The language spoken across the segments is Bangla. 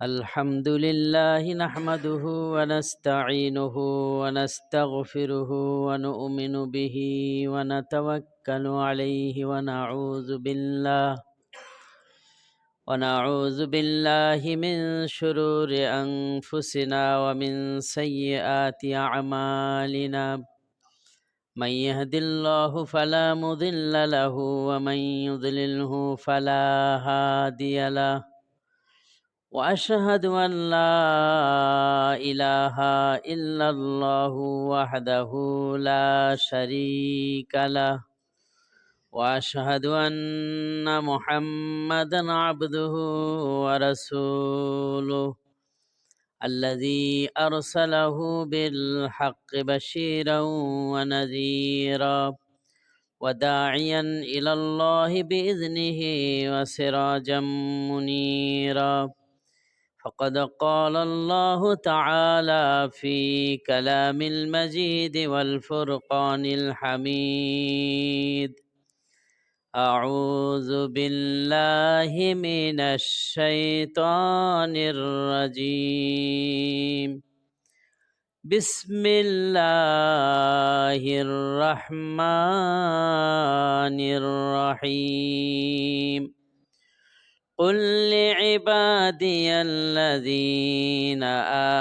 الحمد لله نحمده ونستعينه ونستغفره ونؤمن به ونتوكل عليه ونعوذ بالله من شرور أنفسنا ومن سيئات أعمالنا. من يهد الله فلا مضل له ومن يضلله فلا هادي له. وأشهد أن لا إله إلا الله وحده لا شريك له. وأشهد أن محمدا عبده ورسوله الذي أرسله بالحق بشيرا ونذيرا وداعيا إلى الله بإذنه وسراجا منيرا. فقد قال الله تعالى في كلام المجيد والفرقان الحميد: أعوذ بالله من الشيطان الرجيم. بسم الله الرحمن الرحيم. قل لعبادي الذين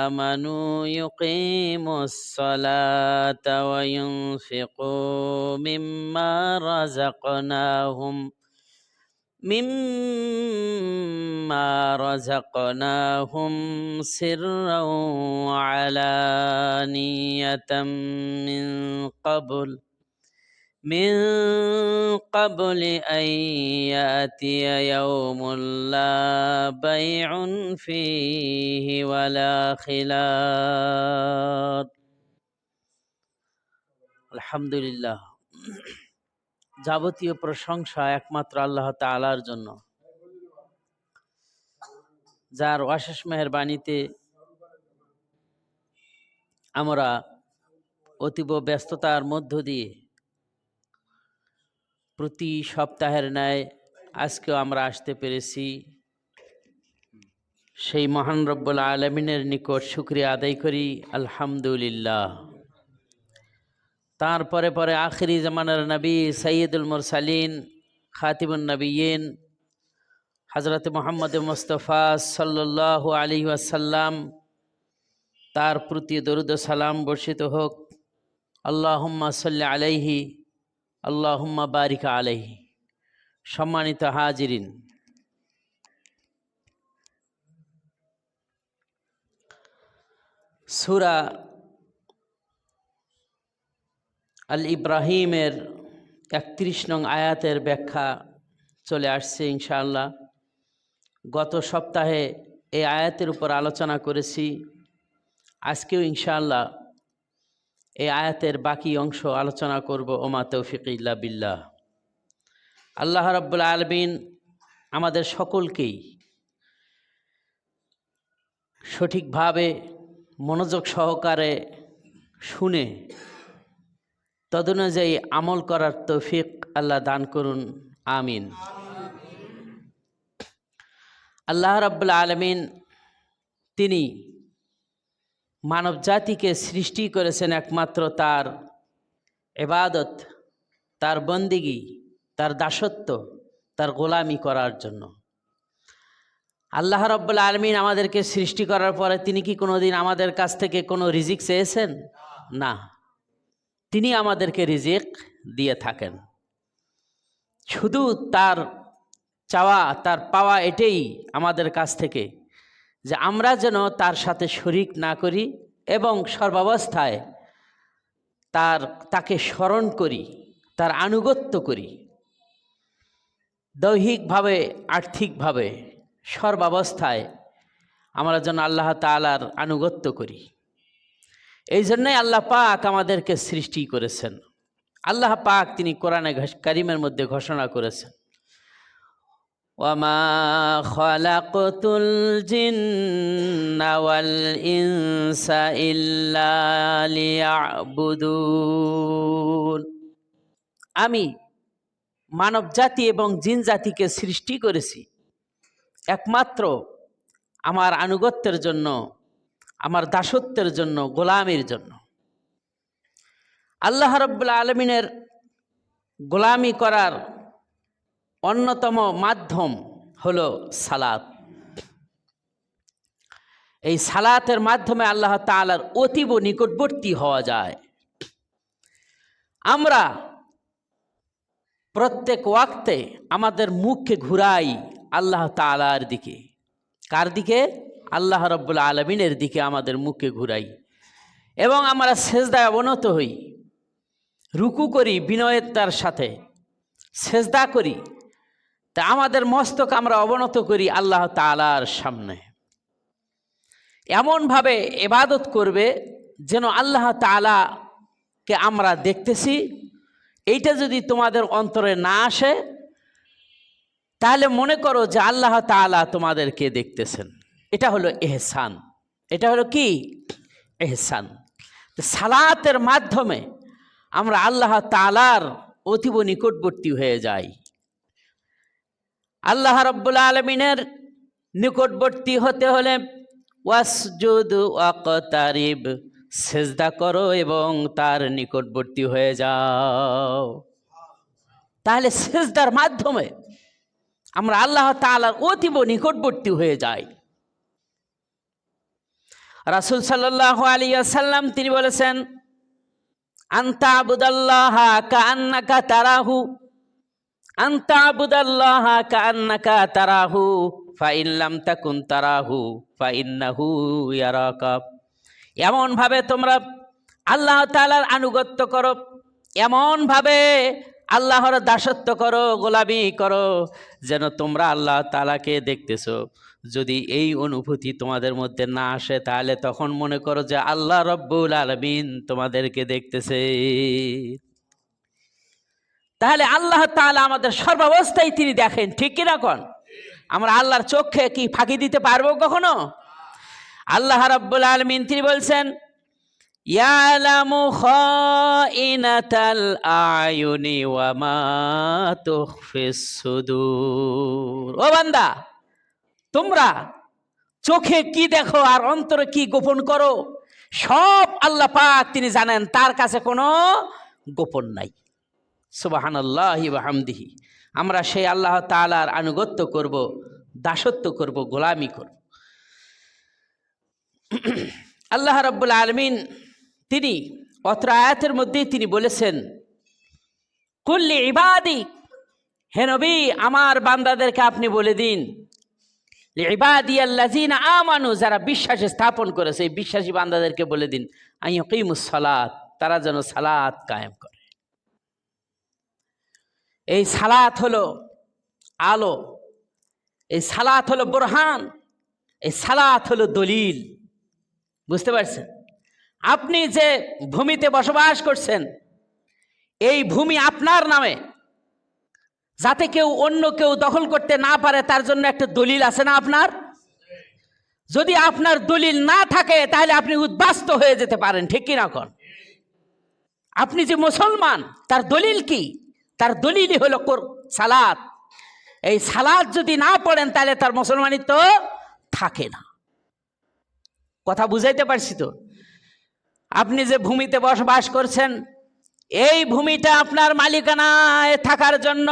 آمنوا يقيموا الصلاة وينفقوا مما رزقناهم سرا وعلانية من قبل أن يأتي يوم لا بيع فيه ولا خلال. আলহামদুলিল্লাহ, যাবতীয় প্রশংসা একমাত্র আল্লাহ তাআলার জন্য, যার অশেষ মেহেরবানিতে আমরা অতীব ব্যস্ততার মধ্য দিয়ে প্রতি সপ্তাহের ন্যায় আজকেও আমরা আসতে পেরেছি। সেই মহান রব্বুল আলামিনের নিকট শুকরিয়া আদায় করি, আলহামদুলিল্লাহ। তারপরে পরে আখিরি জামানার নবী সৈয়দুল মুরসালিন খাতিমুন নবিয়্যিন হযরত মুহাম্মদ মুস্তাফা সাল্লাল্লাহু আলাইহি ওয়াসাল্লাম, তার প্রতি দরুদ ও সালাম বর্ষিত হোক। আল্লাহুম্মা সাল্লি আলাইহি আল্লাহুম্মা বারিক আলাইহি। সম্মানিত হাজিরিন, সূরা আল ইব্রাহিমের 31 নং আয়াতের ব্যাখ্যা চলে আসছে ইনশাআল্লাহ। গত সপ্তাহে এই আয়াতের উপর আলোচনা করেছি। আজকেও ইনশাআল্লাহ এই আয়াতের বাকি অংশ আলোচনা করব। ওমা তৌফিক ইল্লা বিল্লাহ। আল্লাহ রাব্বুল আলামিন আমাদের সকলকেই সঠিকভাবে মনোযোগ সহকারে শুনে তদনুযায়ী আমল করার তৌফিক আল্লাহ দান করুন, আমিন। আল্লাহ রাব্বুল আলামিন তিনি মানব জাতিকে সৃষ্টি করেছেন একমাত্র তার ইবাদত, তার বন্দিগি, তার দাসত্ব, তার গোলামি করার জন্য। আল্লাহ রাব্বুল আলামিন আমাদেরকে সৃষ্টি করার পরে তিনি কি কোনোদিন আমাদের কাছ থেকে কোনো রিজিক চেয়েছেন? না, তিনি আমাদেরকে রিজিক দিয়ে থাকেন। শুধু তার চাওয়া, তার পাওয়া এটাই আমাদের কাছ থেকে যে আমরা যেন তার সাথে শরিক না করি এবং সর্বাবস্থায় তাকে স্মরণ করি, তার আনুগত্য করি। দৈহিকভাবে, আর্থিকভাবে, সর্বাবস্থায় আমরা যেন আল্লাহ তাআলার আনুগত্য করি। এই জন্যই আল্লাহ পাক আমাদেরকে সৃষ্টি করেছেন। আল্লাহ পাক তিনি কোরআনে কারীমের মধ্যে ঘোষণা করেছেন, ওয়ামা খালাকতুল জিন্না ওয়াল ইনসা ইল্লা লিয়াবুদুন। আমি মানব জাতি এবং জিন জাতিকে সৃষ্টি করেছি একমাত্র আমার আনুগত্যের জন্য, আমার দাসত্বের জন্য, গোলামির জন্য। আল্লাহ রাব্বুল আলামিনের গোলামি করার অন্যতম মাধ্যম হলো সালাত। এই সালাতের মাধ্যমে আল্লাহ তাআলার অতীব নিকটবর্তী হওয়া যায়। আমরা প্রত্যেক ওয়াক্তে আমাদের মুখকে ঘুরাই আল্লাহ তাআলার দিকে। কার দিকে? আল্লাহ রাব্বুল আলামিনের দিকে আমাদের মুখকে ঘুরাই এবং আমরা সেজদায় অবনত হই, রুকু করি বিনয়তার সাথে, সেজদা করি। তা আমাদের মস্তক আমরা অবনত করি আল্লাহ তাআলার সামনে, এমনভাবে ইবাদত করবে যেন আল্লাহ তাআলাকে আমরা দেখতেছি। এইটা যদি তোমাদের অন্তরে না আসে তাহলে মনে করো যে আল্লাহ তাআলা তোমাদেরকে দেখতেছেন। এটা হলো ইহসান। এটা হলো কি? ইহসান। সালাতের মাধ্যমে আমরা আল্লাহ তাআলার অতীব নিকটবর্তী হয়ে যাই। আল্লাহ রাব্বুল আলামিনের নিকটবর্তী হতে হলে ওয়াসজুদ ওয়াকতারিব, সেজদা করো এবং তার নিকটবর্তী হয়ে যাও। তাহলে সেজদার মাধ্যমে আমরা আল্লাহ তাআলার অতীব নিকটবর্তী হয়ে যাই। রাসূল সাল্লাল্লাহু আলাইহি ওয়াসাল্লাম তিনি বলেছেন, আনতা আবুদাল্লাহা কাআন্নাকা তারাহু, আনতা আবুদাল্লাহা কাআন্নাকা তারাহু ফাইন লাম তাকুন তারাহু ফাইন্নাহু ইয়ারাকা। এমনভাবে তোমরা আল্লাহ তাআলার আনুগত্য করো, এমনভাবে আল্লাহর দাসত্ব করো, গোলামি করো যেন তোমরা আল্লাহ তাআলাকে দেখতেছো। যদি এই অনুভূতি তোমাদের মধ্যে না আসে তাহলে তখন মনে করো যে আল্লাহ রাব্বুল আলামিন তোমাদেরকে দেখতেছে। তাহলে আল্লাহ তাআলা আমাদের সর্বাবস্থায় তিনি দেখেন, ঠিক কিনা কোন? আমরা আল্লাহর চোখে কি ফাঁকি দিতে পারবো কখনো? আল্লাহ রাব্বুল আলামিন তিনি বলছেন, ইয়ালামু খাইনাতাল আয়ুনি ওয়া মা তুখফিস সুদূর। ও বান্দা, তোমরা চোখে কি দেখো আর অন্তরে কি গোপন করো, সব আল্লাহ পাক তিনি জানেন, তার কাছে কোনো গোপন নাই। সুবহানাল্লাহি ওয়া হামদিহি। আমরা সেই আল্লাহ তাআলার আনুগত্য করব, দাসত্ব করব, গোলামি করব। আল্লাহ রাব্বুল আলামিন তিনি অত্র আয়াতের মধ্যে তিনি বলেছেন, কুল্লি ইবাদি, হে নবী আমার বান্দাদেরকে আপনি বলে দিন, লিইবাদিয়াল্লাযিনা আমানু, যারা বিশ্বাস স্থাপন করেছে এই বিশ্বাসী বান্দাদেরকে বলে দিন, আইয়ুকিমুস সালাত, তারা যেন সালাত কায়েম করে। এই সালাত হলো আলো, এই সালাত হলো বুরহান, এই সালাত হলো দলিল। বুঝতে পারছেন? আপনি যে ভূমিতে বসবাস করছেন এই ভূমি আপনার নামে, যাতে কেউ অন্য কেউ দখল করতে না পারে তার জন্য একটা দলিল আছে না আপনার? যদি আপনার দলিল না থাকে তাহলে আপনি উদ্বাস্ত হয়ে যেতে পারেন, ঠিক কিনা কোন? আপনি যে মুসলমান তার দলিল কি? তার দলিলই হলো সালাত। এই সালাত যদি না পড়েন তাহলে তার মুসলমানিত্ব থাকে না। কথা বুঝাইতে পারছি তো? আপনি যে ভূমিতে বসবাস করছেন এই ভূমিটা আপনার মালিকানায় থাকার জন্য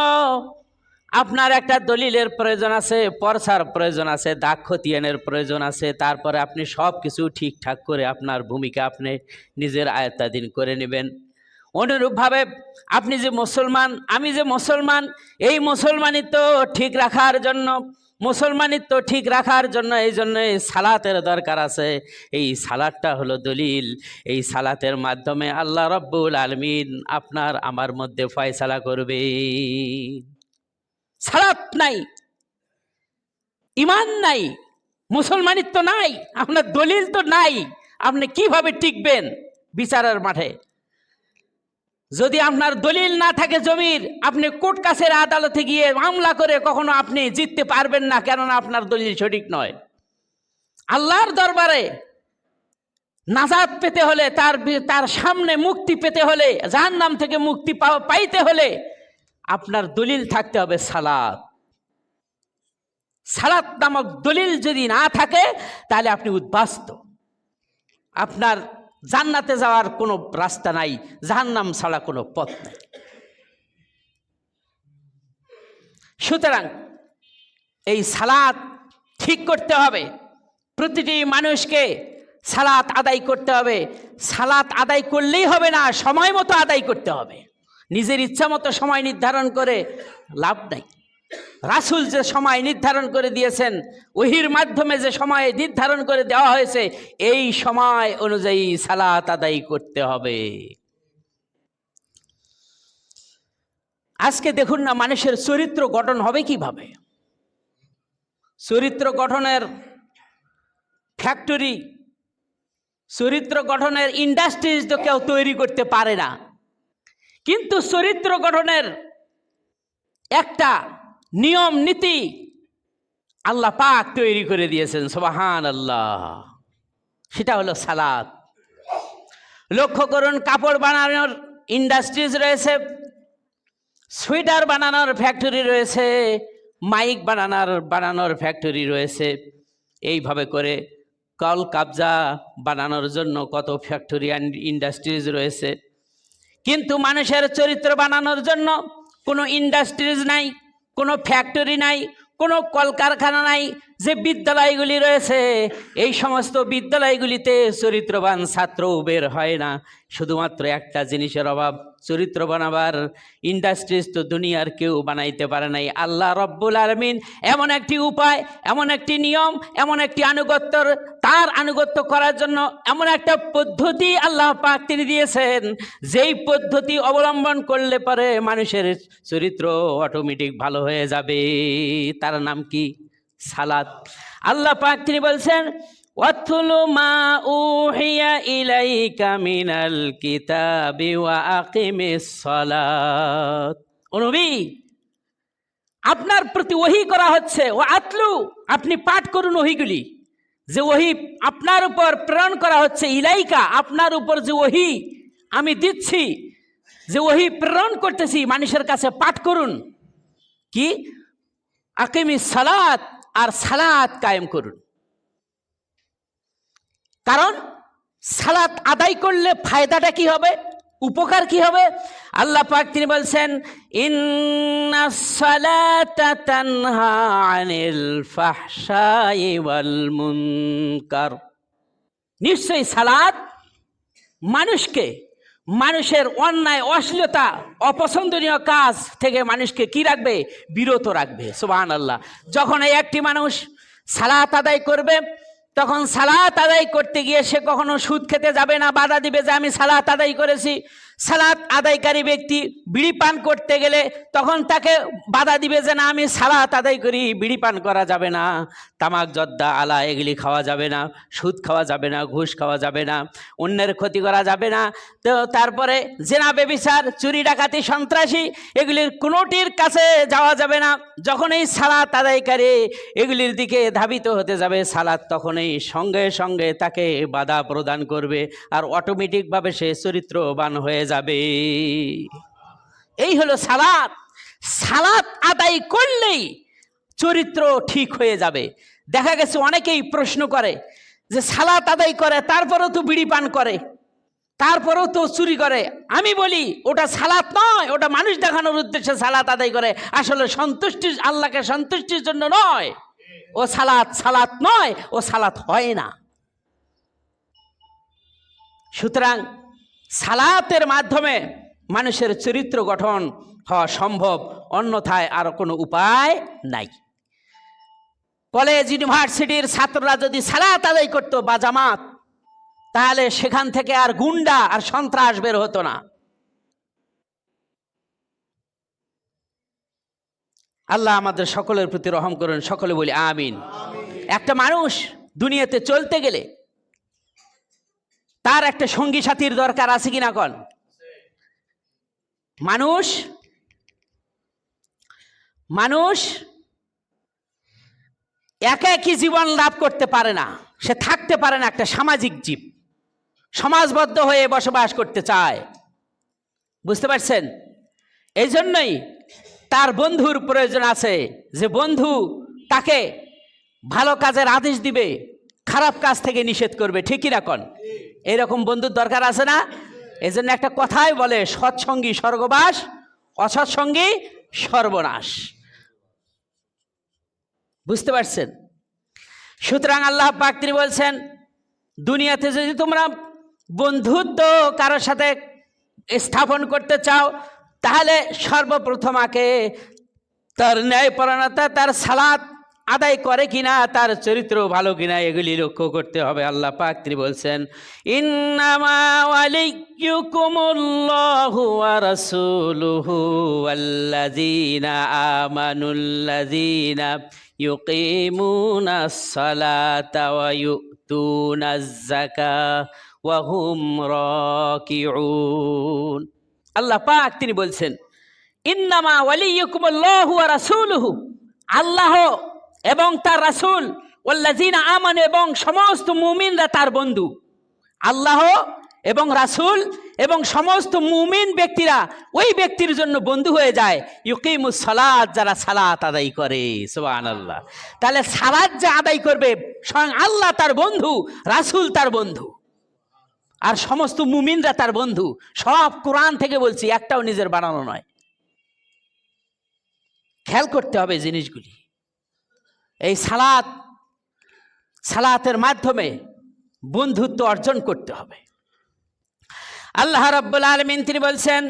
আপনার একটা দলিলের প্রয়োজন আছে, পরসার প্রয়োজন আছে, দাগ খতিয়ানের প্রয়োজন আছে। তারপরে আপনি সব কিছু ঠিকঠাক করে আপনার ভূমিকা আপনি নিজের আয়ত্তাধীন করে নেবেন। অনুরূপভাবে আপনি যে মুসলমান, আমি যে মুসলমান, এই মুসলমানিত্ব ঠিক রাখার জন্য, মুসলমানিত্ব ঠিক রাখার জন্য এই জন্য এই সালাতের দরকার আছে। এই সালাতটা হলো দলিল। এই সালাতের মাধ্যমে আল্লাহ রাব্বুল আলামিন আপনার আমার মধ্যে ফয়সালা করবে। সালাত নাই, ঈমান নাই, মুসলমানিত্ব নাই, আপনার দলিল তো নাই, আপনি কিভাবে টিকবেন বিচারের মাঠে? যদি আপনার দলিল না থাকে জমির, আপনি কোর্ট কাছের আদালতে গিয়ে মামলা করে কখনো আপনি জিততে পারবেন না, কেননা আপনার দলিল সঠিক নয়। আল্লাহর দরবারে নাজাত পেতে হলে, তার সামনে মুক্তি পেতে হলে, জাহান্নাম থেকে মুক্তি পাইতে হলে আপনার দলিল থাকতে হবে সালাত। সালাত নামক দলিল যদি না থাকে তাহলে আপনি উদ্বাস্ত, আপনার জান্নাতে যাওয়ার কোনো রাস্তা নাই, জাহান্নাম ছাড়া কোনো পথ নাই। সুতরাং এই সালাত ঠিক করতে হবে, প্রতিটি মানুষকে সালাত আদায় করতে হবে। সালাত আদায় করলেই হবে না, সময় মতো আদায় করতে হবে। নিজের ইচ্ছা মতো সময় নির্ধারণ করে লাভ নাই। রাসূল যে সময় নির্ধারণ করে দিয়েছেন, ওহির মাধ্যমে যে সময় নির্ধারণ করে দেওয়া হয়েছে, এই সময় অনুযায়ী সালাত আদায় করতে হবে। আজকে দেখুন না, মানুষের চরিত্র গঠন হবে কিভাবে? চরিত্র গঠনের ফ্যাক্টরি, চরিত্র গঠনের ইন্ডাস্ট্রিজ তো কেউ তৈরি করতে পারে না, কিন্তু চরিত্র গঠনের একটা নিয়ম নীতি আল্লাহ পাক তৈরি করে দিয়েছেন, সুবহানাল্লাহ। সেটা হলো সালাত। লক্ষ্য করুন, কাপড় বানানোর ইন্ডাস্ট্রিজ রয়েছে, সোয়েটার বানানোর ফ্যাক্টরি রয়েছে, মাইক বানানোর ফ্যাক্টরি রয়েছে। এইভাবে করে কলকাবজা বানানোর জন্য কত ফ্যাক্টরি অ্যান্ড ইন্ডাস্ট্রিজ রয়েছে, কিন্তু মানুষের চরিত্র বানানোর জন্য কোনো ইন্ডাস্ট্রিজ নাই, কোনো ফ্যাক্টরি নাই, কোনো কলকারখানা নাই। যে বিদ্যালয়গুলি রয়েছে, এই সমস্ত বিদ্যালয়গুলিতে চরিত্রবান ছাত্র বের হয় না। শুধুমাত্র একটা জিনিসের অভাব, চরিত্র বানাবার ইন্ডাস্ট্রিজ তো দুনিয়ার কেউ বানাইতে পারে নাই। আল্লাহ রব্বুল আলামিন এমন একটি উপায়, এমন একটি নিয়ম, এমন একটি তার আনুগত্য করার জন্য এমন একটা পদ্ধতি আল্লাহ পাক তিনি দিয়েছেন, যেই পদ্ধতি অবলম্বন করলে পরে মানুষের চরিত্র অটোমেটিক ভালো হয়ে যাবে। তার নাম কি? সালাত। আল্লাহ পাক তিনি বলছেন, ওয়াতলু মা উহিয়া ইলাইকা মিনাল কিতাবি ওয়া আকিমিস সালাত। ও নবী, আপনার প্রতি ওহী করা হচ্ছে, ও আতলু, আপনি পাঠ করুন ওহীগুলি, যে ওহী আপনার উপর প্রেরণ করা হচ্ছে। ইলাইকা, আপনার উপর যে ওহী আমি দিচ্ছি, যে ওহী প্রেরণ করতেছি মানুষের কাছে, পাঠ করুন। কি? আকিমিস সালাত, আর সালাত কায়েম করুন। কারণ সালাত আদায় করলে ফায়দাটা কি হবে, উপকার কি হবে? আল্লাহ পাক তিনি বলছেন, ইন্নাস সালাতা তানহা আনিল ফাহশাই ওয়াল মুনকার। নিশ্চয়ই সালাত মানুষের অন্যায়, অশ্লীলতা, অপছন্দনীয় কাজ থেকে মানুষকে কি রাখবে? বিরত রাখবে। সুবহানাল্লাহ। যখন এই একটি মানুষ সালাত আদায় করবে, তখন সালাত আদায় করতে গিয়ে সে কখনো সুদ খেতে যাবে না, বাধা দিবে যে আমি সালাত আদায় করেছি। সালাত আদায়কারী ব্যক্তি বিড়ি পান করতে গেলে তখন তাকে বাধা দিবে যে না, আমি সালাত আদায় করি, বিড়ি পান করা যাবে না, তামাক জর্দা আলা এগুলি খাওয়া যাবে না, সুদ খাওয়া যাবে না, ঘুষ খাওয়া যাবে না, অন্যের ক্ষতি করা যাবে না। তো তারপরে জেনা, ব্যভিচার, চুরি, ডাকাতি, সন্ত্রাসী, এগুলির কোনোটির কাছে যাওয়া যাবে না। যখন এই সালাত আদায়কারী এগুলির দিকে ধাবিত হতে যাবে, সালাত তখনই সঙ্গে সঙ্গে তাকে বাধা প্রদান করবে, আর অটোমেটিকভাবে সে চরিত্রবান হয়ে যাবে। এই হলো সালাত। সালাত আদায় করলেই চরিত্র ঠিক হয়ে যাবে। দেখা গেছে অনেকেই প্রশ্ন করে যে সালাত আদায় করে, তারপরেও তো বিড়ি পান করে, তারপরেও তো চুরি করে। আমি বলি ওটা সালাত নয়, ওটা মানুষ দেখানোর উদ্দেশ্যে সালাত আদায় করে, আসলে আল্লাহকে সন্তুষ্টির জন্য নয়। ও সালাত নয়, ও সালাত হয় না। সুতরাং সালাতের মাধ্যমে মানুষের চরিত্র গঠন হওয়া সম্ভব, অন্যথায় আর কোনো উপায় নাই। কলেজ ইউনিভার্সিটির ছাত্ররা যদি সালাত আদায় করতো বা জামাত, তাহলে সেখান থেকে আর গুন্ডা আর সন্ত্রাস বের হতো না। আল্লাহ আমাদের সকলের প্রতি রহম করুন, সকলে বলি আমিন। একটা মানুষ দুনিয়াতে চলতে গেলে তার একটা সঙ্গী সাথীর দরকার আছে কিনা কোন? মানুষ একা একই জীবন লাভ করতে পারে না, সে থাকতে পারে না, একটা সামাজিক জীব, সমাজবদ্ধ হয়ে বসবাস করতে চায়। বুঝতে পারছেন? এই জন্যই তার বন্ধুর প্রয়োজন আছে, যে বন্ধু তাকে ভালো কাজের আদেশ দিবে, খারাপ কাজ থেকে নিষেধ করবে। ঠিকই রাখুন, এরকম বন্ধুর দরকার আছে না? এজন্য একটা কথাই বলে, সৎসঙ্গী স্বর্গবাস, অসৎসঙ্গী সর্বনাশ। বুঝতে পারছেন? সুতরাং আল্লাহ পাক তিনি বলছেন, দুনিয়াতে যদি তোমরা বন্ধুত্ব কারোর সাথে স্থাপন করতে চাও, তাহলে সর্বপ্রথম আগে তার ন্যায়পরায়ণতা, তার সালাত আদায় করে কিনা, তার চরিত্র ভালো কিনা, এগুলি লক্ষ্য করতে হবে। আল্লাহ পাক তিনি বলছেন, ইন্নামা ওয়ালিয়্যুকুমুল্লাহু ওয়া রাসূলুহু ওয়াল্লাযীনা আমানুল্লাযীনা ইউকিমুনাস সালাতা ওয়া ইউতুনাজ যাকাতা ওয়া হুম রাকিউন। আল্লাহ পাক তিনি বলছেন, ইন্নামা ওয়ালিয়্যুকুমুল্লাহু ওয়া রাসূলুহু, আল্লাহ এবং তার রাসূল, ওয়াল্লাযীনা আমানু, এবং সমস্ত মুমিনরা তার বন্ধু। আল্লাহ এবং রাসূল এবং সমস্ত মুমিন ব্যক্তিরা ওই ব্যক্তির জন্য বন্ধু হয়ে যায়। ইউকিমুস সালাত, যারা সালাত আদায় করে। সুবহানাল্লাহ। তাহলে সালাত যে আদায় করবে, স্বয়ং আল্লাহ তার বন্ধু, রাসূল তার বন্ধু, আর সমস্ত মুমিনরা তার বন্ধু। সব কোরআন থেকে বলছি, একটাও নিজের বানানো নয়। খেয়াল করতে হবে জিনিসগুলি। এই সালাতের মাধ্যমে বন্ধুত্ব অর্জন করতে হবে। আল্লাহ রাব্বুল আলামিন তিনি বলছেন,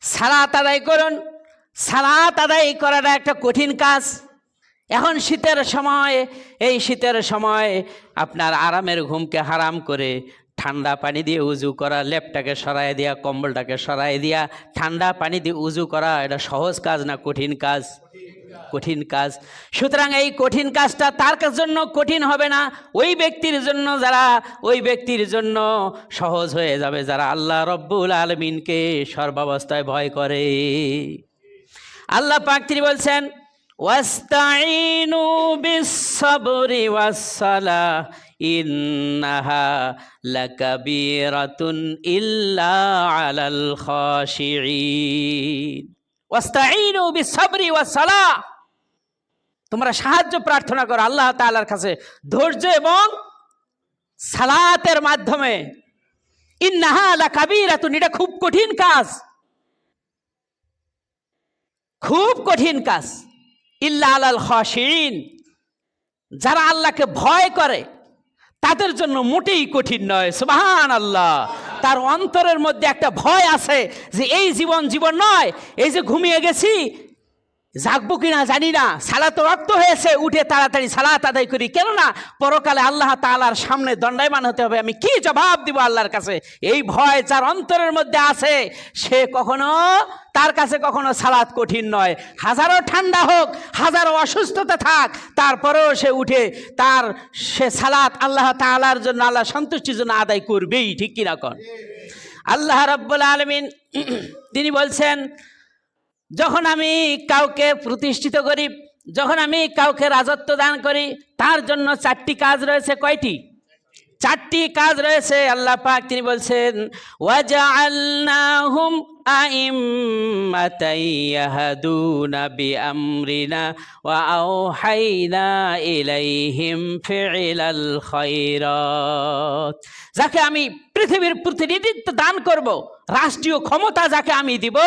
সালাত আদায় করুন। সালাত আদায় করাটা একটা কঠিন কাজ। এখন শীতের সময়, এই শীতের সময় আপনার আরামের ঘুমকে হারাম করে ঠান্ডা পানি দিয়ে উজু করা, লেপটাকে সরাই দেওয়া, কম্বলটাকে সরাই দেওয়া, ঠান্ডা পানি দিয়ে উজু করা, এটা সহজ কাজ না কঠিন কাজ? কঠিন কাজ। সুতরাং এই কঠিন কাজটা তার জন্য কঠিন হবে না, ওই ব্যক্তির জন্য, যারা ওই ব্যক্তির জন্য সহজ হয়ে যাবে, যারা আল্লাহ রব্বুল আলামিনকে সর্বাবস্থায় ভয় করে। আল্লাহ পাক তিনি বলছেন, ওয়াস্তাঈনু বিস-সাবরি ওয়াস-সালাহ ইন্নাহা লাকাবীরাতুন ইল্লা আলাল খাশিঈন। ওয়াস্তাঈনু বিস-সাবরি ওয়াস-সালাহ, তোমরা সাহায্য প্রার্থনা করো আল্লাহ তাআলার কাছে ধৈর্য এবং সালাতের মাধ্যমে। ইন্নাহা লাকাবীরাতুন, এটা খুব কঠিন কাজ, খুব কঠিন কাজ। ইল্লা আলাল খাশিঈন, যারা আল্লাহকে ভয় করে তাদের জন্য মোটেই কঠিন নয়। সুবহানাল্লাহ। তার অন্তরের মধ্যে একটা ভয় আছে যে এই জীবন নয়, এই যে ঘুমিয়ে গেছি, জাগবো কিনা জানি না, সালাত ওয়াক্ত হয়েছে, উঠে তাড়াতাড়ি সালাত আদায় করি, কেননা পরকালে আল্লাহ তাআলার সামনে দণ্ডায়মান হতে হবে, আমি কি জবাব দিব আল্লাহর কাছে। এই ভয় যার অন্তরের মধ্যে আছে, সে কখনো, তার কাছে কখনো সালাত কঠিন নয়। হাজারো ঠান্ডা হোক, হাজারো অসুস্থতা থাক, তারপরেও সে উঠে সে সালাত আল্লাহ তাআলার জন্য, আল্লাহ সন্তুষ্টির জন্য আদায় করবেই। ঠিক কিনা কোন? আল্লাহ রাব্বুল আলামিন তিনি বলছেন, যখন আমি কাউকে প্রতিষ্ঠিত করি, যখন আমি কাউকে রাজত্ব দান করি, তার জন্য 4টি কাজ রয়েছে। কয়টি? 4টি কাজ রয়েছে। আল্লাহ পাক তিনি বলছেন, ওয়াজআলনাহুম আইম্মাতান ইয়াহদুনা বিআমরিনা ওয়া আওহাইনা ইলাইহিম ফি'লাল খায়রাত। যাকে আমি পৃথিবীর প্রতিনিধিত্ব দান করব, রাষ্ট্রীয় ক্ষমতা যাকে আমি দিব,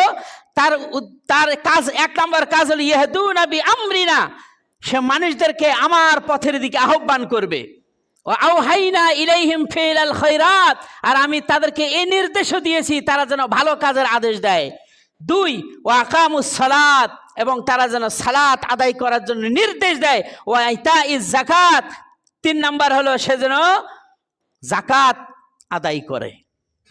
তার কাজ, 1 নম্বর কাজ হলো ইয়াহদুনা বিআমরিনা, সে মানুষদেরকে আমার পথের দিকে আহ্বান করবে। আওহাইনা ইলাইহিম ফি'লাল খায়রাত, আর আমি তাদেরকে এই নির্দেশও দিয়েছি তারা যেন ভালো কাজের আদেশ দেয়। 2, ওয়া আকামুস সালাত, এবং তারা যেন সালাত আদায় করার জন্য নির্দেশ দেয়। ওয়া ইতাইজ যাকাত, 3 নম্বর হলো সে যেন যাকাত আদায় করে,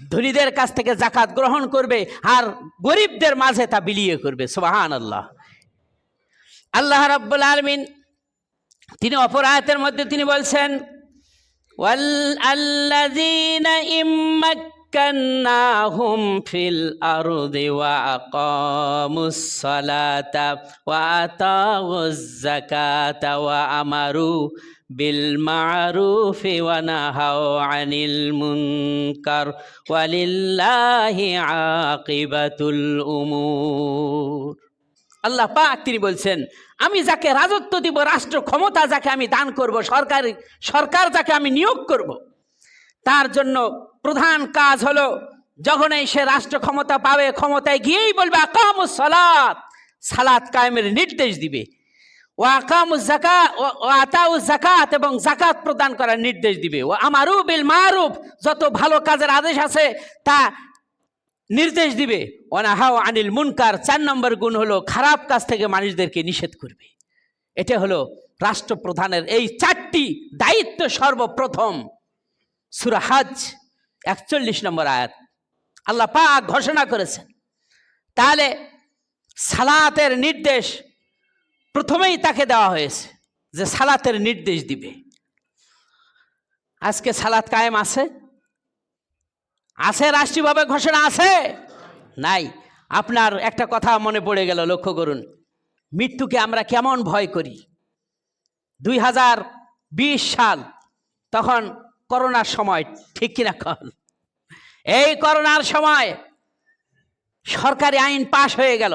ধনীদের কাছ থেকে যাকাত গ্রহণ করবে আর গরিবদের মাঝে তা বিলিয়ে করবে। সুবহানাল্লাহ। আল্লাহ রাব্বুল আলামিন তিনি অপর আয়াতের মধ্যে তিনি বলছেন, ওয়াল্লাযীনা ইম্মাক্কান্নাহুম ফিল আরদি ওয়া আকামুস সালাতা ওয়া আতাউয যাকাতা ওয়া আমারু বিল মা'রুফি ওয়া নাহাউ আনিল মুনকার ওয়ালিল্লাহি আকিবাতুল উমুর। আল্লাহ পাক তিনি বলছেন, আমি যাকে রাজত্ব দিব, রাষ্ট্র ক্ষমতা যাকে আমি দান করব, সরকার যাকে আমি নিয়োগ করব, তার জন্য প্রধান কাজ হলো যখনই সে রাষ্ট্র ক্ষমতা পাবে, ক্ষমতায় গিয়েই বলবে আকামুস সালাত, সালাত কায়েমের নির্দেশ দিবে, ও আকামুস যাকাত ও আতাউস যাকাত, এবং যাকাত প্রদান করার নির্দেশ দিবে, ও আমারু বিল মারুফ, যত ভালো কাজের আদেশ আছে তা নির্দেশ দিবে, ও নাহাউ আনিল মুনকার, 4 নম্বর গুণ হলো খারাপ কাজ থেকে মানুষদেরকে নিষেধ করবে। এটা হলো রাষ্ট্রপ্রধানের এই 4টি দায়িত্ব। সর্বপ্রথম সূরা হজ 41 নম্বর আয়াত আল্লাহ পাক ঘোষণা করেছেন। তাহলে সালাতের নির্দেশ প্রথমেই তাকে দেওয়া হয়েছে যে সালাতের নির্দেশ দিবে। আজকে সালাত কায়েম আছে? আছে? রাষ্ট্রীয়ভাবে ঘোষণা আছে? নাই। আপনার একটা কথা মনে পড়ে গেল, লক্ষ্য করুন, মৃত্যুকে আমরা কেমন ভয় করি। 2020 সাল, তখন করোনার সময়, ঠিক কিনা কন? এই করোনার সময় সরকারি আইন পাশ হয়ে গেল,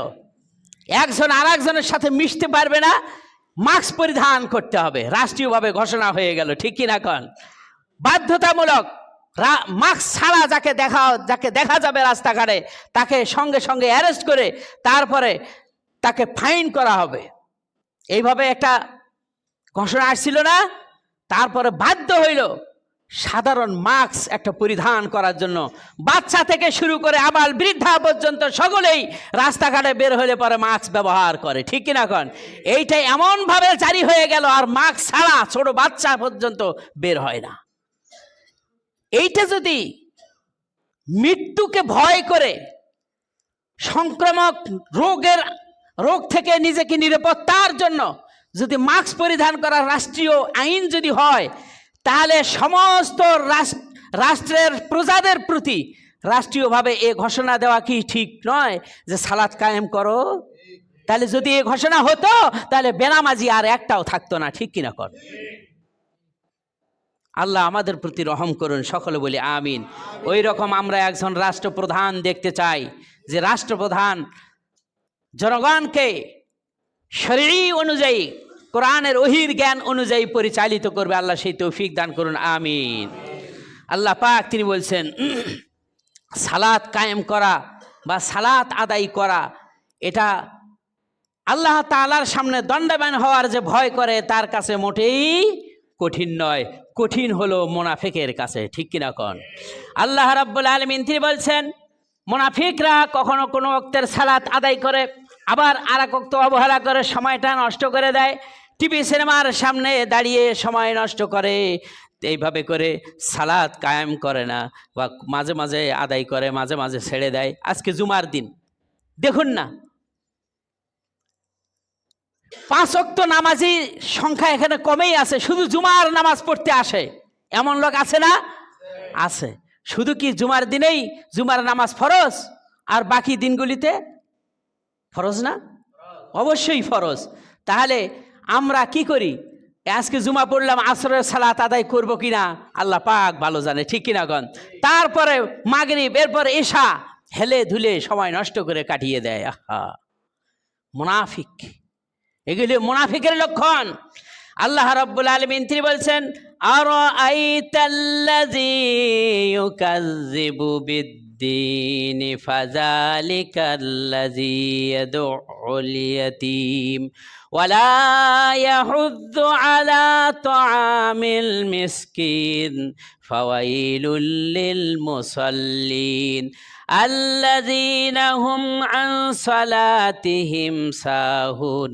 একজন আর একজনের সাথে মিশতে পারবে না, মাস্ক পরিধান করতে হবে, রাষ্ট্রীয়ভাবে ঘোষণা হয়ে গেল, ঠিক কিনা কন? বাধ্যতামূলক মাস্ক ছাড়া যাকে দেখা যাবে রাস্তাঘাটে, তাকে সঙ্গে সঙ্গে অ্যারেস্ট করে তারপরে তাকে ফাইন করা হবে। এইভাবে একটা ঘোষণা আসছিল না? তারপরে বাধ্য হইল সাধারণ মাস্ক একটা পরিধান করার জন্য। বাচ্চা থেকে শুরু করে আবাল বৃদ্ধা পর্যন্ত সকলেই রাস্তাঘাটে বের হলে পরে মাস্ক ব্যবহার করে, ঠিক কিনা কন? এইটা এমনভাবে জারি হয়ে গেল, আর মাস্ক ছাড়া ছোট বাচ্চা পর্যন্ত বের হয় না। এইটা যদি মৃত্যুকে ভয় করে, সংক্রামক রোগ থেকে নিজেকে নিরাপত্তার জন্য যদি মাস্ক পরিধান করার রাষ্ট্রীয় আইন যদি হয়, তাহলে সমস্ত রাষ্ট্রের প্রজাদের প্রতি রাষ্ট্রীয়ভাবে এ ঘোষণা দেওয়া কি ঠিক নয় যে সালাত কায়েম করো? তাহলে যদি এ ঘোষণা হতো, তাহলে বেনামাজি আর একটাও থাকতো না, ঠিক কিনা কর? আল্লাহ আমাদের প্রতি রহম করুন, সকলে বলি আমিন। ওই রকম আমরা একজন রাষ্ট্রপ্রধান দেখতে চাই, যে রাষ্ট্রপ্রধান জনগণকে শরীয়ী অনুযায়ী, কোরআনের ওহীর জ্ঞান অনুযায়ী পরিচালিত করবে। আল্লাহ সেই তৌফিক দান করুন, আমিন। আল্লাহ পাক তিনি বলছেন, সালাত কায়েম করা বা সালাত আদায় করা, এটা আল্লাহ তাআলার সামনে দণ্ডায়মান হওয়ার যে ভয় করে, তার কাছে মোটেই কঠিন নয়। কঠিন হলো মুনাফিকের কাছে, ঠিক কিনা কন? আল্লাহ রাব্বুল আলামিন তিনি বলছেন, মুনাফিকরা কখনো কোনো ওয়াক্তের সালাত আদায় করে, আবার আর এক ওয়াক্ত অবহেলা করে, সময়টা নষ্ট করে দেয়, টিভি সিনেমার সামনে দাঁড়িয়ে সময় নষ্ট করে, এইভাবে করে সালাত কায়েম করে না, বা মাঝে মাঝে আদায় করে, মাঝে মাঝে ছেড়ে দেয়। আজকে জুমার দিন দেখুন না, 5 ওয়াক্ত নামাজি সংখ্যা এখানে কমেই আছে, শুধু জুমার নামাজ পড়তে আসে এমন লোক আছে না? আছে। শুধু কি জুমার দিনেই জুমার নামাজ ফরজ, আর বাকি দিনগুলিতে ফরজ না? অবশ্যই ফরজ। তাহলে আমরা কি করি? আজকে জুমা পড়লাম, আসরের সালাত আদায় করবো কিনা আল্লাহ পাক ভালো জানে, ঠিক কিনা গন? তারপরে মাগরিব, এরপর এশা, হেলে ধুলে সময় নষ্ট করে কাটিয়ে দেয়। আহা, মুনাফিক। এগুলি মুনাফিকের লক্ষণ। আল্লাহ রাব্বুল আলামিন তিনি বলছেন, আরাআইতাল্লাযী ইউকাযযিবু বিদ্দীন ফাযালিকাল্লাযী ইয়াদউল ইয়াতীম ওয়ালা ইয়াহুয্যু আলা তুআমিল মিসকিন ফাওয়াইলুল লিল মুসাল্লিন আল্লাযীনা হুম আন সালাতিহিম সাহুন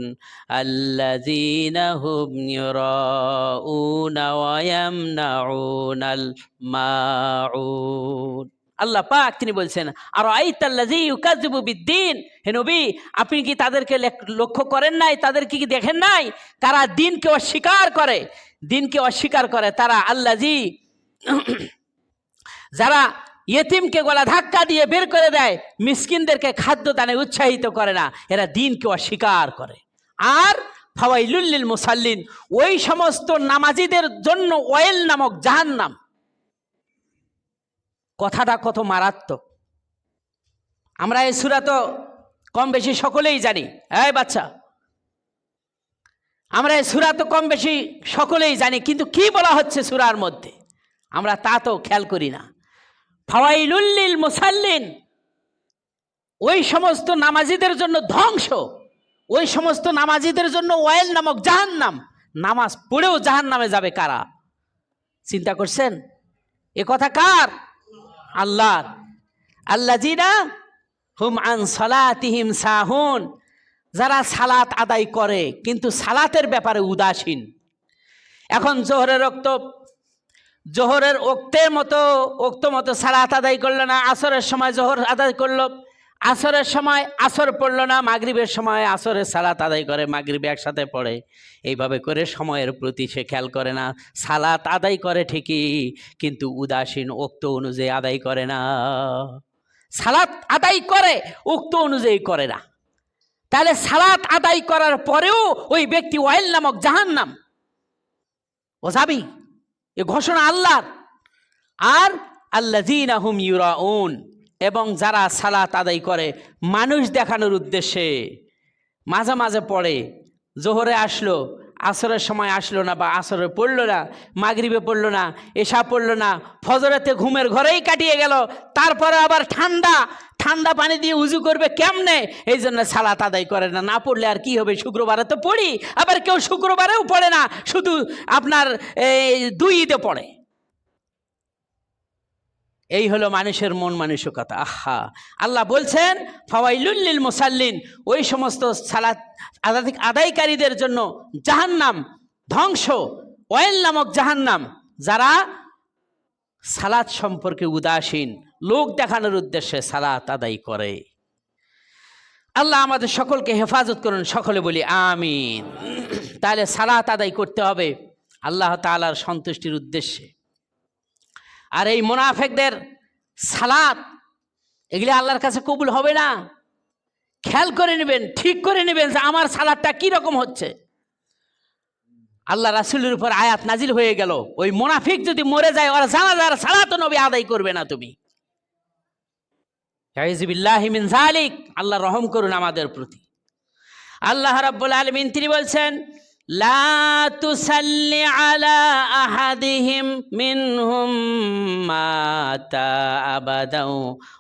আল্লাযীনা হুম ইউরাউনা ওয়া ইয়ামনাউনাল মাউন। আল্লাহ পাক তিনি বলছেন, আরাআইতাল্লাযী ইউকাযযিবু বিদ্দীন, হে নবী আপনি কি তাদেরকে লক্ষ্য করেন নাই, তাদেরকে কি দেখেন নাই, কারা দিনকে অস্বীকার করে? দিনকে অস্বীকার করে তারা আল্লাযী, যারা ইয়েতিমকে গলা ধাক্কা দিয়ে বের করে দেয়, মিসকিনদেরকে খাদ্য দানে উৎসাহিত করে না, এরা দিনকে অস্বীকার করে। আর ফাওয়াইলুল লিল মুসাল্লিন, ওই সমস্ত নামাজিদের জন্য ওয়েল নামক জাহান্নাম। কথাটা কত মারাত্মক! আমরা এই সূরা তো কম বেশি সকলেই জানি। এই বাচ্চা, আমরা এই সূরা তো কম বেশি সকলেই জানি, কিন্তু কি বলা হচ্ছে সূরার মধ্যে আমরা তা তো খেয়াল করি না। ফাওয়াইলুল লিল মুসাল্লিন, ওই সমস্ত নামাজিদের জন্য ধ্বংস, ওই সমস্ত নামাজিদের জন্য ওয়াইল নামক জাহান্নাম। নামাজ পড়েও জাহান্নামে যাবে কারা? চিন্তা করছেন? এ কথা কার? আল্লাহর। আল্লাযিনা হুম আন সালাতিহিম সাহুন, যারা সালাত আদায় করে কিন্তু সালাতের ব্যাপারে উদাসীন। এখন জোহরের ওক্ত মতো সালাত আদায় করলো না, আসরের সময় জোহর আদায় করলো, আসরের সময় আসর পড়লো না, মাগরিবের সময় আসরের সালাত আদায় করে, মাগরিবে একসাথে পড়ে। এইভাবে করে সময়ের প্রতি সে খেয়াল করে না। সালাত আদায় করে ঠিকই, কিন্তু উদাসীন, ওক্ত অনুযায়ী আদায় করে না। সালাত আদায় করে, উক্ত অনুযায়ী করে না। তাহলে সালাত আদায় করার পরেও ওই ব্যক্তি ওয়াইল নামক জাহান্নাম ও যাবি, এ ঘোষণা আল্লাহর। আর আল্লাযীনা হুম ইউরাউন, এবং যারা সালাত আদায় করে মানুষ দেখানোর উদ্দেশ্যে, মাঝে মাঝে পড়ে, জোহরে আসলো, আসরের সময় আসলো না, বা আসরে পড়লো না, মাগরিবে পড়লো না, এশা পড়লো না, ফজরেতে ঘুমের ঘরেই কাটিয়ে গেল, তারপরে আবার ঠান্ডা পানি দিয়ে উজু করবে কেমনে, এই জন্য সালাত আদায় করে না। না পড়লে আর কি হবে, শুক্রবারে তো পড়ি, আবার কেউ শুক্রবারেও পড়ে না, শুধু আপনার দুই ঈদে পড়ে। এই হলো মানুষের মন মানসিকতা। আহা, আল্লাহ বলছেন ফাওয়াইলুল লিল মুসাল্লিন, ওই সমস্ত সালাত আদায়কারীদের জন্য জাহান্নাম, ধ্বংস, ওয়াইল নামক জাহান্নাম, যারা সালাত সম্পর্কে উদাসীন, লোক দেখানোর উদ্দেশ্যে সালাত আদায় করে। আল্লাহ আমাদের সকলকে হেফাজত করুন, সকলে বলি আমিন। তাহলে সালাত আদায় করতে হবে আল্লাহ তাআলার সন্তুষ্টির উদ্দেশ্যে। আর এই মুনাফিকদের সালাত, এগুলি আল্লাহর কাছে কবুল হবে না। খেয়াল করে নেবেন, ঠিক করে নেবেন যে আমার সালাতটা কি রকম হচ্ছে। আল্লাহ রাসূলের উপর আয়াত নাজিল হয়ে গেল, ওই মুনাফিক যদি মরে যায়, ওরা জানাজার সালাতও নবী আদায় করবে না। তুমি আউযু বিল্লাহি মিন যালিক। আল্লাহ রহম করুন আমাদের প্রতি। আল্লাহ রাব্বুল আলামিন তিনি বলছেন, লা তুসাল্লি আলা আহাদিহিম মিনহুম মাতা আবাদাও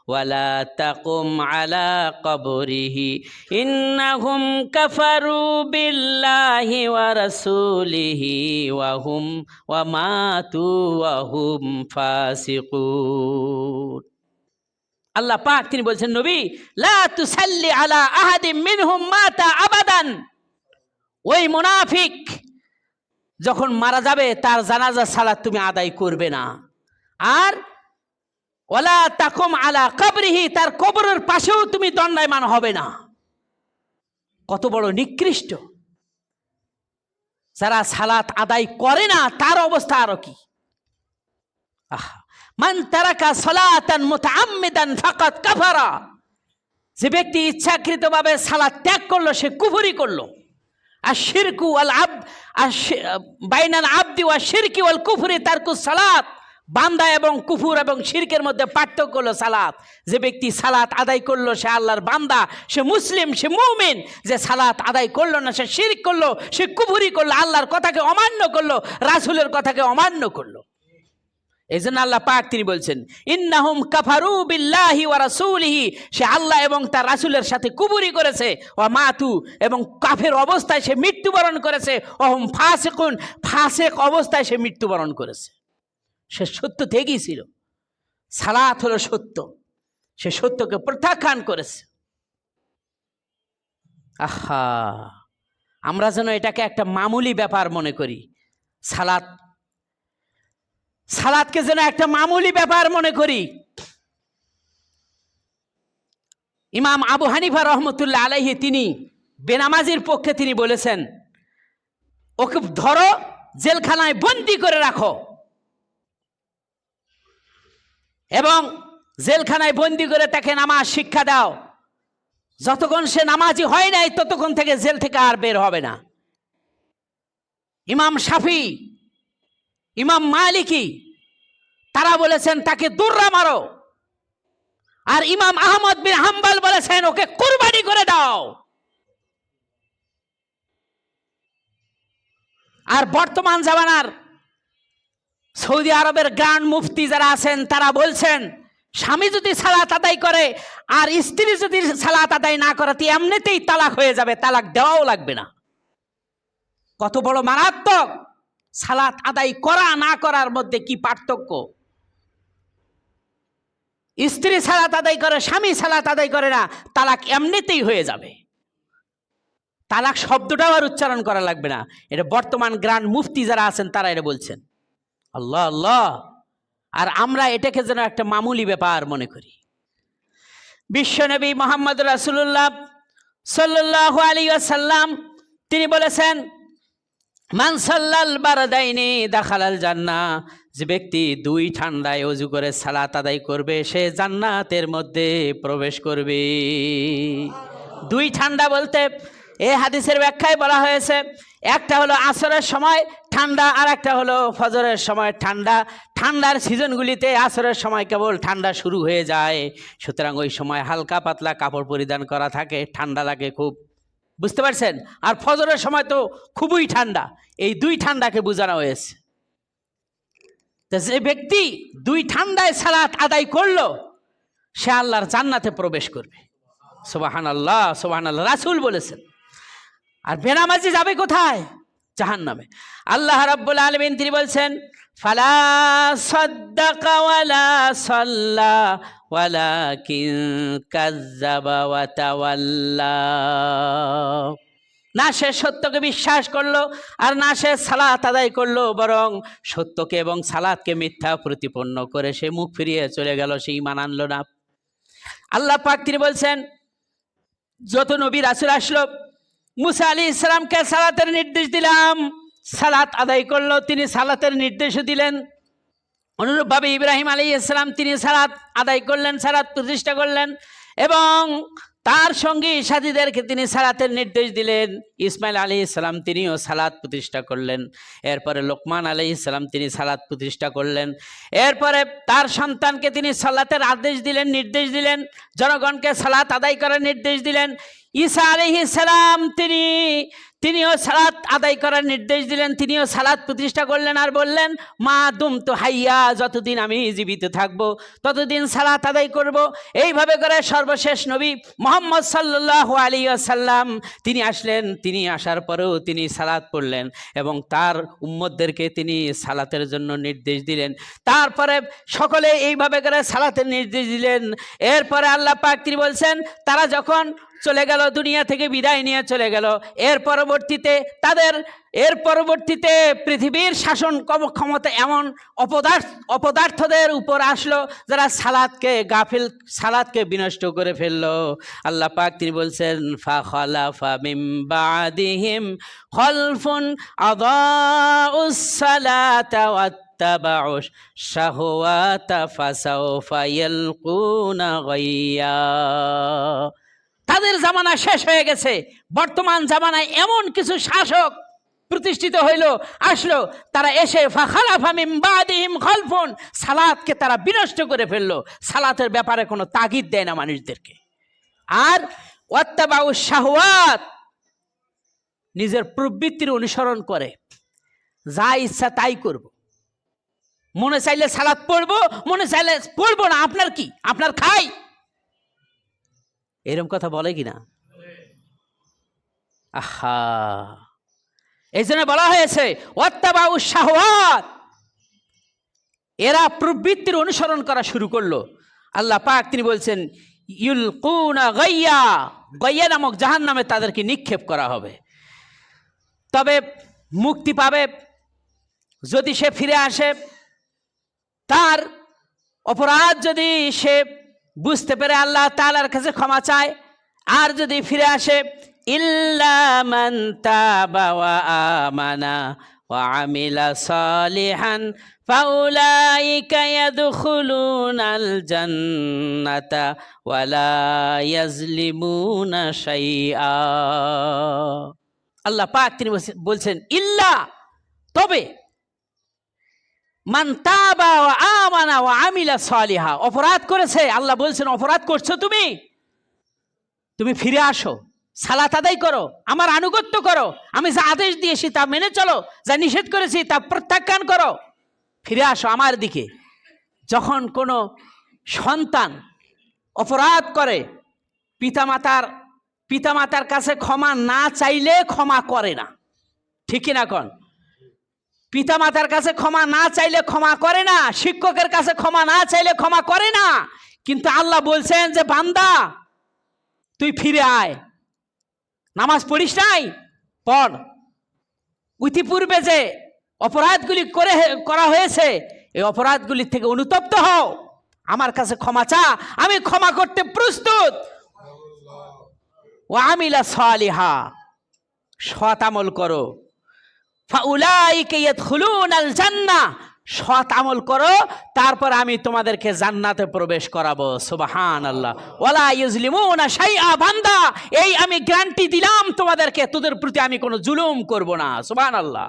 ওয়ালা তাকুম আলা কবরিহি ইন্নাহুম কাফারু বিল্লাহি ওয়া রাসূলিহি ওয়া মাতু ওয়া হুম ফাসিকুন। আল্লাহ পাক তিনি বলছেন, নবী লা তুসাল্লি আলা আহাদিম মিনহুম মাতা আবাদান, ওই মুনাফিক যখন মারা যাবে তার জানাজার সালাত তুমি আদায় করবে না। আর ওয়ালা তাকুম আলা কবরিহি, তার কবরের পাশেও তুমি দণ্ডায়মান হবে না। কত বড় নিকৃষ্ট! যারা সালাত আদায় করে না তার অবস্থা আরো কি। মান তারাকা সালাতান মুতাআম্মিদান ফাকাদ কাফারা, যে ব্যক্তি ইচ্ছাকৃতভাবে সালাত ত্যাগ করলো সে কুফরি করলো। আশ-শিরকু ওয়াল আবদ বাইনাল আবদি ওয়া শিরকি ওয়াল কুফরি তারকুস সালাত, বান্দা এবং কুফর এবং শিরকের মধ্যে পার্থক্য হলো সালাত। যে ব্যক্তি সালাত আদায় করলো সে আল্লাহর বান্দা, সে মুসলিম, সে মুমিন। যে সালাত আদায় করলো না সে শিরক করলো, সে কুফরি করলো, আল্লাহর কথাকে অমান্য করলো, রাসূলের কথাকে অমান্য করলো। এই জন্য আল্লাহ পাক তিনি বলছেন, ইন্নাহুম কাফারু বিল্লাহি ওয়া রাসূলিহি, সে আল্লাহ এবং তার রাসূলের সাথে কুফরি করেছে, ওয়া মাতু, এবং কাফের অবস্থায় সে মৃত্যুবরণ করেছে, ওহুম ফাসিকুন, ফাসিক অবস্থায় সে মৃত্যুবরণ করেছে। সে সত্য থেকেই ছিল, সালাত হলো সত্য, সে সত্যকে প্রত্যাখ্যান করেছে। আহা, আমরা যেন এটাকে একটা মামুলি ব্যাপার মনে করি, সালাতকে যেন একটা মামুলি ব্যাপার মনে করি। ইমাম আবু হানিফা রহমতুল্লাহ আলাইহি তিনি বেনামাজির পক্ষে তিনি বলেছেন, ওকে ধরো, জেলখানায় বন্দি করে রাখো, এবং জেলখানায় বন্দি করে তাকে নামাজ শিক্ষা দাও। যতক্ষণ সে নামাজি হয় নাই ততক্ষণ থেকে জেল থেকে আর বের হবে না। ইমাম শাফি, ইমাম মালিকি তারা বলেছেন তাকে দুররা মারো, আর ইমাম আহমদ বিন হাম্বল বলেছেন ওকে কুরবানি করে দাও। আর বর্তমান জামানার সৌদি আরবের গ্র্যান্ড মুফতি যারা আছেন তারা বলছেন স্বামী যদি সালাত আদায় করে আর স্ত্রী যদি সালাত আদায় না করে এমনিতেই তালাক হয়ে যাবে, তালাক দেওয়াও লাগবে না। কত বড় মারাত্মক! সালাত আদায় করা না করার মধ্যে কি পার্থক্য? স্ত্রী সালাত আদায় করে, স্বামী সালাত আদায় করে না, তালাক এমনিতেই হয়ে যাবে। তালাক শব্দটাও আর উচ্চারণ করা লাগবে না। এটা বর্তমান গ্র্যান্ড মুফতি যারা আছেন তারা এটা বলছেন। আল্লাহ আল্লাহ! আর আমরা এটাকে যেন একটা মামুলি ব্যাপার মনে করি। বিশ্বনবী মুহাম্মদ রাসূলুল্লাহ সাল্লাল্লাহু আলাইহি ওয়াসাল্লাম তিনি বলেছেন, মান সাল্লাল বারদাইনি দাখালাল জান্নাহ, যে ব্যক্তি দুই ঠান্ডায় ওযু করে সালাত আদায় করবে সে জান্নাতের মধ্যে প্রবেশ করবে। দুই ঠান্ডা বলতে এই হাদিসের ব্যাখ্যায় বলা হয়েছে, একটা হলো আসরের সময় ঠান্ডা, আর একটা হলো ফজরের সময় ঠান্ডা। ঠান্ডার সিজনগুলিতে আসরের সময় কেবল ঠান্ডা শুরু হয়ে যায়, সুতরাং ওই সময় হালকা পাতলা কাপড় পরিধান করা থাকে, ঠান্ডা লাগে খুব, বুঝতে পারছেন? আর ফজরের সময় তো খুবই ঠান্ডা। এই দুই ঠান্ডাকে বোঝানো হয়েছে। যে ব্যক্তি দুই ঠান্ডায় সালাত আদায় করলো সে আল্লাহর জান্নাতে প্রবেশ করবে। সুবহানাল্লাহ, সুবহানাল্লাহ, রাসূল বলেছেন। আর বেনামাজি যাবে কোথায়? জাহান্নামে। আল্লাহ রাব্বুল আলামিন তিনি বলছেন, ফালা সাদ্দাকা ওয়ালা সাল্লা ওয়ালাকিন কাযযাবা ওয়া তাওয়াল্লা। না সে সত্যকে বিশ্বাস করলো আর না সে সালাত আদায় করলো, বরং সত্যকে এবং সালাতকে মিথ্যা প্রতিপন্ন করে সে মুখ ফিরিয়ে চলে গেল, সে ঈমান আনলো না। আল্লাহ পাক তিনি বলছেন, যত নবী রাসূল আসলো, মুসা আলাইহিস সালামকে সালাতের নির্দেশ দিলাম, সালাত আদায় করলো, তিনি সালাতের নির্দেশও দিলেন। অনুরূপভাবে ইব্রাহিম আলাইহিস সালাম তিনি সালাত আদায় করলেন, সালাত প্রতিষ্ঠা করলেন, এবং তার সঙ্গী সাথীদেরকে তিনি সালাতের নির্দেশ দিলেন। ইসমাইল আলাইহিস সালাম তিনিও সালাত প্রতিষ্ঠা করলেন। এরপরে লোকমান আলাইহিস সালাম তিনি সালাত প্রতিষ্ঠা করলেন। এরপরে তার সন্তানকে তিনি সালাতের আদেশ দিলেন, নির্দেশ দিলেন, জনগণকে সালাত আদায় করার নির্দেশ দিলেন। ঈসা আলাইহিস সালাম তিনিও সালাত আদায় করার নির্দেশ দিলেন, তিনিও সালাত প্রতিষ্ঠা করলেন আর বললেন, মা দুমতু হাইয়া, যতদিন আমি জীবিত থাকব ততদিন সালাত আদায় করব। এইভাবে করে সর্বশেষ নবী মুহাম্মদ সাল্লাল্লাহু আলাইহি ওয়াসাল্লাম তিনি আসলেন। তিনি আসার পরেও তিনি সালাত পড়লেন এবং তার উম্মতদেরকে তিনি সালাতের জন্য নির্দেশ দিলেন। তারপরে সকলে এইভাবে করে সালাতের নির্দেশ দিলেন। এরপরে আল্লাহ পাক তিনি বলছেন, তারা যখন চলে গেল, দুনিয়া থেকে বিদায় নিয়ে চলে গেল, এর পরবর্তীতে পৃথিবীর শাসন ক্ষমতা এমন অপদার্থদের উপর আসলো যারা সালাতকে বিনষ্ট করে ফেললো। আল্লাহ পাক তিনি বলছেন, ফাখালাফা মিন বাদিহিম খালফুন আদাউস সালাতা ওয়াত্তাবাউশ শাহওয়াতা ফাসাউফা ইয়ালকুনা গাইয়া। তাদের জামানা শেষ হয়ে গেছে। বর্তমান জামানায় এমন কিছু শাসক প্রতিষ্ঠিত আসলো, তারা এসে ফাখালাফা মিন বাদিহিম খালফুন, সালাতকে তারা বিনষ্ট করে ফেললো। সালাতের ব্যাপারে কোনো তাগিদ দেয় না মানুষদেরকে। আর ওয়াত্তাবাউশ শাহওয়াত, নিজের প্রবৃত্তির অনুসরণ করে, যা ইচ্ছা তাই করব, মনে চাইলে সালাত পড়বো, মনে চাইলে পড়বো না, আপনার কি, আপনার খাই, এরকম কথা বলে কিনা? আহা, এই জন্য বলা হয়েছে ওয়াত্তাবাউশ শাহওয়াত, এরা প্রবৃত্তির অনুসরণ করা শুরু করলো। আল্লাহ পাক তিনি বলছেন, ইউলকুনা গাইয়া, গাইয়া নামক জাহান্নামে তাদেরকে নিক্ষেপ করা হবে। তবে মুক্তি পাবে যদি সে ফিরে আসে, তার অপরাধ যদি সে বুঝতে পেরে আল্লাহ তাআলার কাছে ক্ষমা চায়, আর যদি ফিরে আসে, ইল্লা মান তাবা ওয়া আমানা ওয়া আমিলা সালিহান ফাউলাইকা ইয়াদখুলুনাল জান্নাতা ওয়া লা ইয়াজলিমুনা শাইআ। আল্লাহ পাক তিনি বলছেন, ইল্লা, তবে, মান তাবা ওয়া আমানা ওয়া আমিলা সালিহা, অপরাধ করেছে, আল্লাহ বলছেন অপরাধ করছো তুমি, তুমি ফিরে আসো, সালাত আদায় করো, আমার আনুগত্য করো, আমি যা আদেশ দিয়েছি তা মেনে চলো, যা নিষেধ করেছি তা প্রত্যাখ্যান করো, ফিরে আসো আমার দিকে। যখন কোনো সন্তান অপরাধ করে, পিতামাতার কাছে ক্ষমা না চাইলে ক্ষমা করে না, ঠিক কিনা কোন? পিতামাতার কাছে ক্ষমা না চাইলে ক্ষমা করে না, শিক্ষকের কাছে ক্ষমা না চাইলে ক্ষমা করে না। কিন্তু আল্লাহ বলছেন যে বান্দা তুই ফিরে আয়, নামাজ পড়িস নাই, পড়, ইতিপূর্বে যে অপরাধগুলি করা হয়েছে এই অপরাধগুলি থেকে অনুতপ্ত হও, আমার কাছে ক্ষমা চা, আমি ক্ষমা করতে প্রস্তুত। ওয়া আমিলা সালিহা, সৎ আমল করো, ফাউলাইকা ইয়াদখুলুনাল জান্নাহ, সৎ আমল করো, তারপর আমি তোমাদেরকে জান্নাতে প্রবেশ করাবো। সুবহানাল্লাহ। ওয়ালা ইউজলিমুনা শাইআ, বান্দা এই আমি গ্যারান্টি দিলাম তোমাদেরকে, তোদের প্রতি আমি কোনো জুলুম করব না। সুবহানাল্লাহ।